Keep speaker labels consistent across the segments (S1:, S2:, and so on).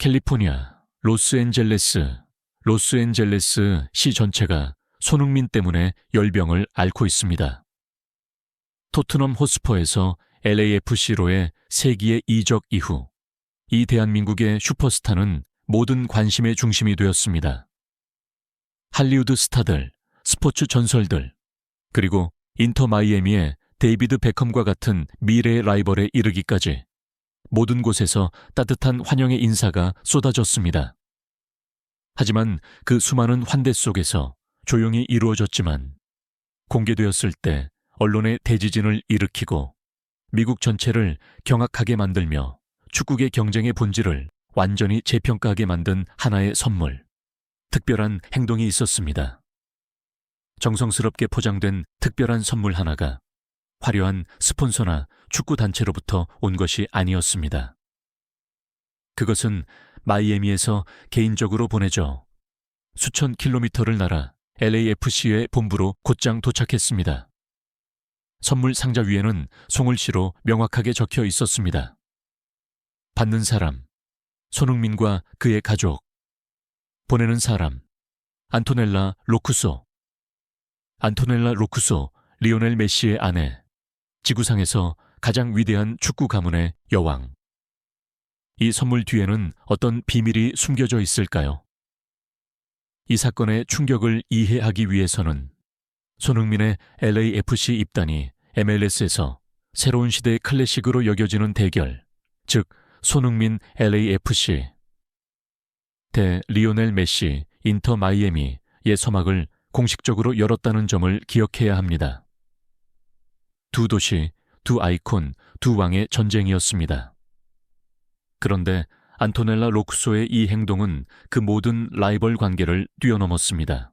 S1: 캘리포니아, 로스앤젤레스 시 전체가 손흥민 때문에 열병을 앓고 있습니다. 토트넘 호스퍼에서 LAFC로의 세기의 이적 이후 이 대한민국의 슈퍼스타는 모든 관심의 중심이 되었습니다. 할리우드 스타들, 스포츠 전설들, 그리고 인터 마이애미의 데이비드 베컴과 같은 미래의 라이벌에 이르기까지 모든 곳에서 따뜻한 환영의 인사가 쏟아졌습니다. 하지만 그 수많은 환대 속에서 조용히 이루어졌지만 공개되었을 때 언론의 대지진을 일으키고 미국 전체를 경악하게 만들며 축구계 경쟁의 본질을 완전히 재평가하게 만든 하나의 선물, 특별한 행동이 있었습니다. 정성스럽게 포장된 특별한 선물 하나가 화려한 스폰서나 축구단체로부터 온 것이 아니었습니다. 그것은 마이애미에서 개인적으로 보내져 수천 킬로미터를 날아 LAFC의 본부로 곧장 도착했습니다. 선물 상자 위에는 송글씨로 명확하게 적혀 있었습니다. 받는 사람, 손흥민과 그의 가족. 보내는 사람, 안토넬라 로쿠소, 리오넬 메시의 아내, 지구상에서 가장 위대한 축구 가문의 여왕. 이 선물 뒤에는 어떤 비밀이 숨겨져 있을까요? 이 사건의 충격을 이해하기 위해서는 손흥민의 LAFC 입단이 MLS에서 새로운 시대의 클래식으로 여겨지는 대결, 즉 손흥민 LAFC 대 리오넬 메시 인터 마이애미의 서막을 공식적으로 열었다는 점을 기억해야 합니다. 두 도시, 두 아이콘, 두 왕의 전쟁이었습니다. 그런데 안토넬라 로쿠소의 이 행동은 그 모든 라이벌 관계를 뛰어넘었습니다.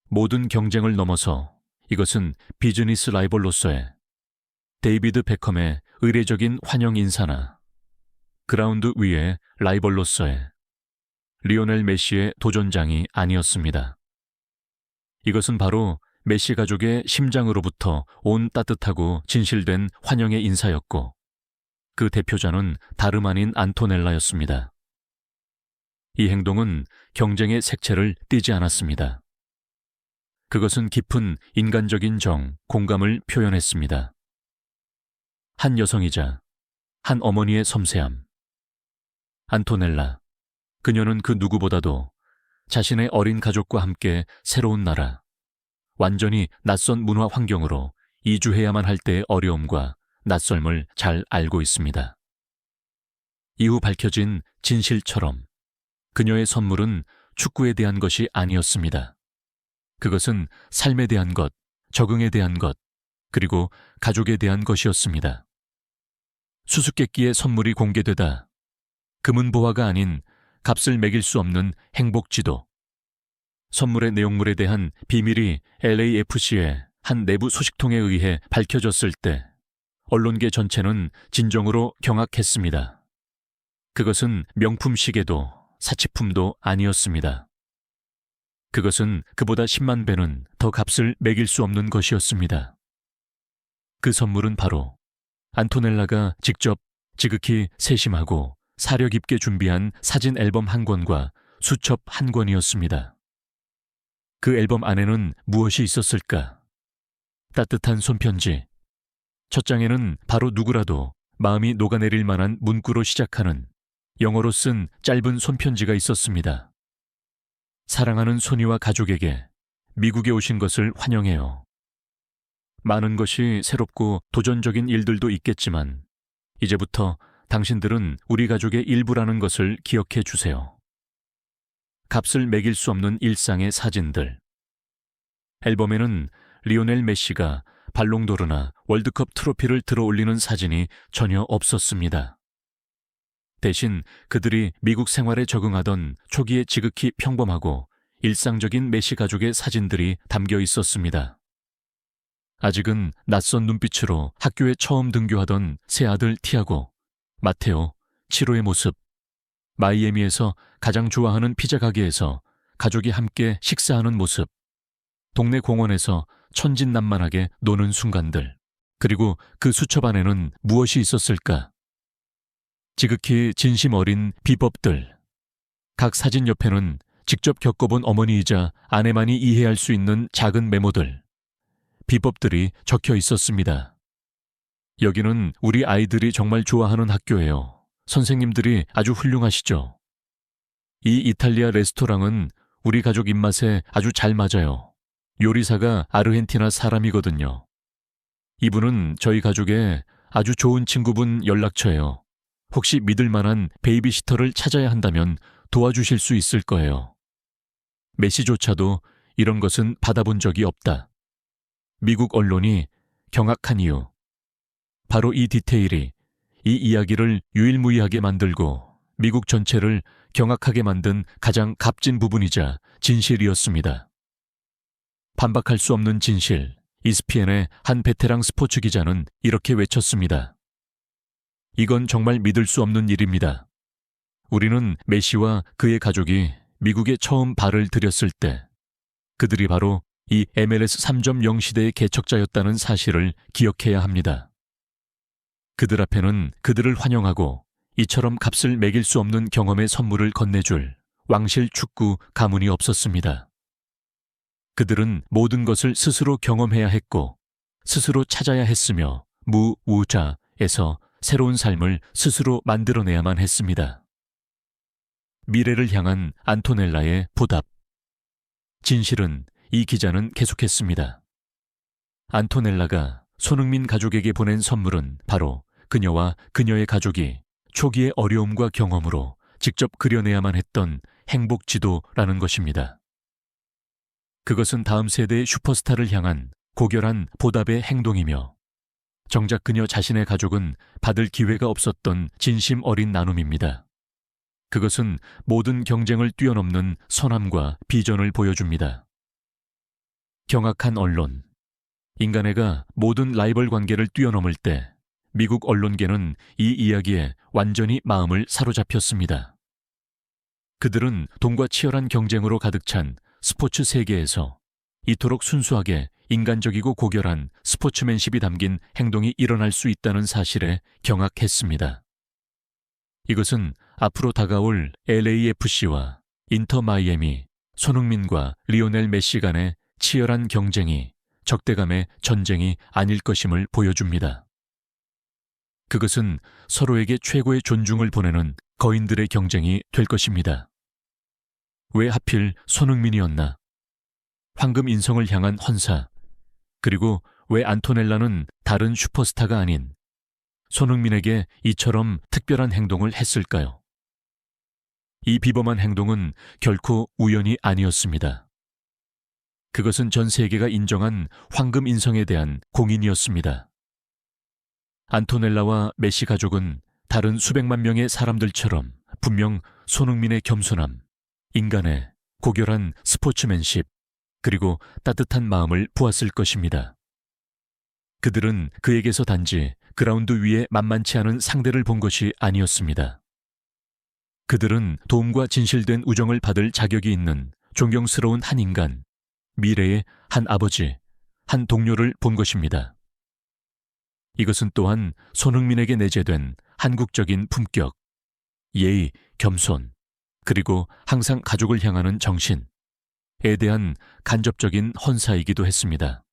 S1: 모든 경쟁을 넘어서 이것은 비즈니스 라이벌로서의 데이비드 베컴의 의례적인 환영 인사나 그라운드 위의 라이벌로서의 리오넬 메시의 도전장이 아니었습니다. 이것은 바로 메시 가족의 심장으로부터 온 따뜻하고 진실된 환영의 인사였고 그 대표자는 다름 아닌 안토넬라였습니다. 이 행동은 경쟁의 색채를 띠지 않았습니다. 그것은 깊은 인간적인 정, 공감을 표현했습니다. 한 여성이자 한 어머니의 섬세함. 안토넬라, 그녀는 그 누구보다도 자신의 어린 가족과 함께 새로운 나라, 완전히 낯선 문화 환경으로 이주해야만 할 때의 어려움과 낯설음을 잘 알고 있습니다. 이후 밝혀진 진실처럼 그녀의 선물은 축구에 대한 것이 아니었습니다. 그것은 삶에 대한 것, 적응에 대한 것, 그리고 가족에 대한 것이었습니다. 수수께끼의 선물이 공개되다 금은보화가 아닌 값을 매길 수 없는 행복지도, 선물의 내용물에 대한 비밀이 LAFC의 한 내부 소식통에 의해 밝혀졌을 때 언론계 전체는 진정으로 경악했습니다. 그것은 명품 시계도 사치품도 아니었습니다. 그것은 그보다 10만 배는 더 값을 매길 수 없는 것이었습니다. 그 선물은 바로 안토넬라가 직접 지극히 세심하고 사려 깊게 준비한 사진 앨범 한 권과 수첩 한 권이었습니다. 그 앨범 안에는 무엇이 있었을까? 따뜻한 손편지. 첫 장에는 바로 누구라도 마음이 녹아내릴 만한 문구로 시작하는 영어로 쓴 짧은 손편지가 있었습니다. 사랑하는 소니와 가족에게 미국에 오신 것을 환영해요. 많은 것이 새롭고 도전적인 일들도 있겠지만 이제부터 당신들은 우리 가족의 일부라는 것을 기억해 주세요. 값을 매길 수 없는 일상의 사진들. 앨범에는 리오넬 메시가 발롱도르나 월드컵 트로피를 들어올리는 사진이 전혀 없었습니다. 대신 그들이 미국 생활에 적응하던 초기의 지극히 평범하고 일상적인 메시 가족의 사진들이 담겨 있었습니다. 아직은 낯선 눈빛으로 학교에 처음 등교하던 새 아들 티아고, 마테오, 치로의 모습, 마이애미에서 가장 좋아하는 피자 가게에서 가족이 함께 식사하는 모습, 동네 공원에서 천진난만하게 노는 순간들, 그리고 그 수첩 안에는 무엇이 있었을까? 지극히 진심 어린 비법들. 각 사진 옆에는 직접 겪어본 어머니이자 아내만이 이해할 수 있는 작은 메모들, 비법들이 적혀 있었습니다. 여기는 우리 아이들이 정말 좋아하는 학교예요. 선생님들이 아주 훌륭하시죠. 이 이탈리아 레스토랑은 우리 가족 입맛에 아주 잘 맞아요. 요리사가 아르헨티나 사람이거든요. 이분은 저희 가족의 아주 좋은 친구분 연락처예요. 혹시 믿을 만한 베이비시터를 찾아야 한다면 도와주실 수 있을 거예요. 메시조차도 이런 것은 받아본 적이 없다. 미국 언론이 경악한 이유. 바로 이 디테일이 이 이야기를 유일무이하게 만들고 미국 전체를 경악하게 만든 가장 값진 부분이자 진실이었습니다. 반박할 수 없는 진실. ESPN의 한 베테랑 스포츠 기자는 이렇게 외쳤습니다. 이건 정말 믿을 수 없는 일입니다. 우리는 메시와 그의 가족이 미국에 처음 발을 들였을 때 그들이 바로 이 MLS 3.0 시대의 개척자였다는 사실을 기억해야 합니다. 그들 앞에는 그들을 환영하고 이처럼 값을 매길 수 없는 경험의 선물을 건네줄 왕실 축구 가문이 없었습니다. 그들은 모든 것을 스스로 경험해야 했고 스스로 찾아야 했으며 무우자에서 새로운 삶을 스스로 만들어내야만 했습니다. 미래를 향한 안토넬라의 보답. 진실은 이 기자는 계속했습니다. 안토넬라가 손흥민 가족에게 보낸 선물은 바로 그녀와 그녀의 가족이 초기의 어려움과 경험으로 직접 그려내야만 했던 행복 지도라는 것입니다. 그것은 다음 세대의 슈퍼스타를 향한 고결한 보답의 행동이며 정작 그녀 자신의 가족은 받을 기회가 없었던 진심 어린 나눔입니다. 그것은 모든 경쟁을 뛰어넘는 선함과 비전을 보여줍니다. 경악한 언론. 인간애가 모든 라이벌 관계를 뛰어넘을 때 미국 언론계는 이 이야기에 완전히 마음을 사로잡혔습니다. 그들은 돈과 치열한 경쟁으로 가득 찬 스포츠 세계에서 이토록 순수하게 인간적이고 고결한 스포츠맨십이 담긴 행동이 일어날 수 있다는 사실에 경악했습니다. 이것은 앞으로 다가올 LAFC와 인터 마이애미, 손흥민과 리오넬 메시 간의 치열한 경쟁이 적대감의 전쟁이 아닐 것임을 보여줍니다. 그것은 서로에게 최고의 존중을 보내는 거인들의 경쟁이 될 것입니다. 왜 하필 손흥민이었나? 황금 인성을 향한 헌사. 그리고 왜 안토넬라는 다른 슈퍼스타가 아닌 손흥민에게 이처럼 특별한 행동을 했을까요? 이 비범한 행동은 결코 우연이 아니었습니다. 그것은 전 세계가 인정한 황금 인성에 대한 공인이었습니다. 안토넬라와 메시 가족은 다른 수백만 명의 사람들처럼 분명 손흥민의 겸손함, 인간의 고결한 스포츠맨십, 그리고 따뜻한 마음을 보았을 것입니다. 그들은 그에게서 단지 그라운드 위에 만만치 않은 상대를 본 것이 아니었습니다. 그들은 도움과 진실된 우정을 받을 자격이 있는 존경스러운 한 인간, 미래의 한 아버지, 한 동료를 본 것입니다. 이것은 또한 손흥민에게 내재된 한국적인 품격, 예의, 겸손, 그리고 항상 가족을 향하는 정신에 대한 간접적인 헌사이기도 했습니다.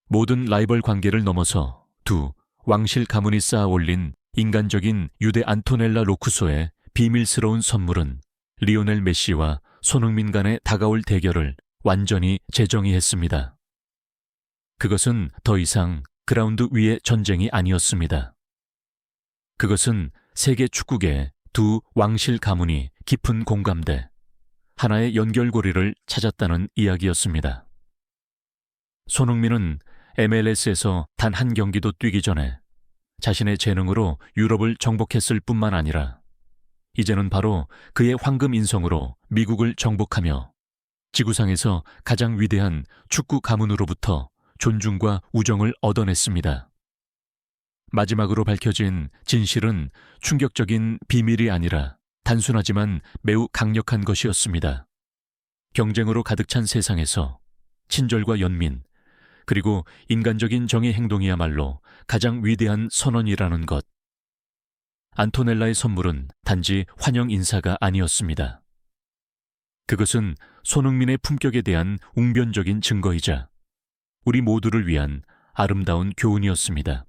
S1: 모든 라이벌 관계를 넘어서 두 왕실 가문이 쌓아 올린 인간적인 유대 안토넬라 로쿠소의 비밀스러운 선물은 리오넬 메시와 손흥민 간의 다가올 대결을 완전히 재정의했습니다. 그것은 더 이상 그라운드 위의 전쟁이 아니었습니다. 그것은 세계 축구계의 두 왕실 가문이 깊은 공감대, 하나의 연결고리를 찾았다는 이야기였습니다. 손흥민은 MLS에서 단 한 경기도 뛰기 전에 자신의 재능으로 유럽을 정복했을 뿐만 아니라 이제는 바로 그의 황금 인성으로 미국을 정복하며 지구상에서 가장 위대한 축구 가문으로부터 존중과 우정을 얻어냈습니다. 마지막으로 밝혀진 진실은 충격적인 비밀이 아니라 단순하지만 매우 강력한 것이었습니다. 경쟁으로 가득 찬 세상에서 친절과 연민, 그리고 인간적인 정의 행동이야말로 가장 위대한 선언이라는 것. 안토넬라의 선물은 단지 환영 인사가 아니었습니다. 그것은 손흥민의 품격에 대한 웅변적인 증거이자 우리 모두를 위한 아름다운 교훈이었습니다.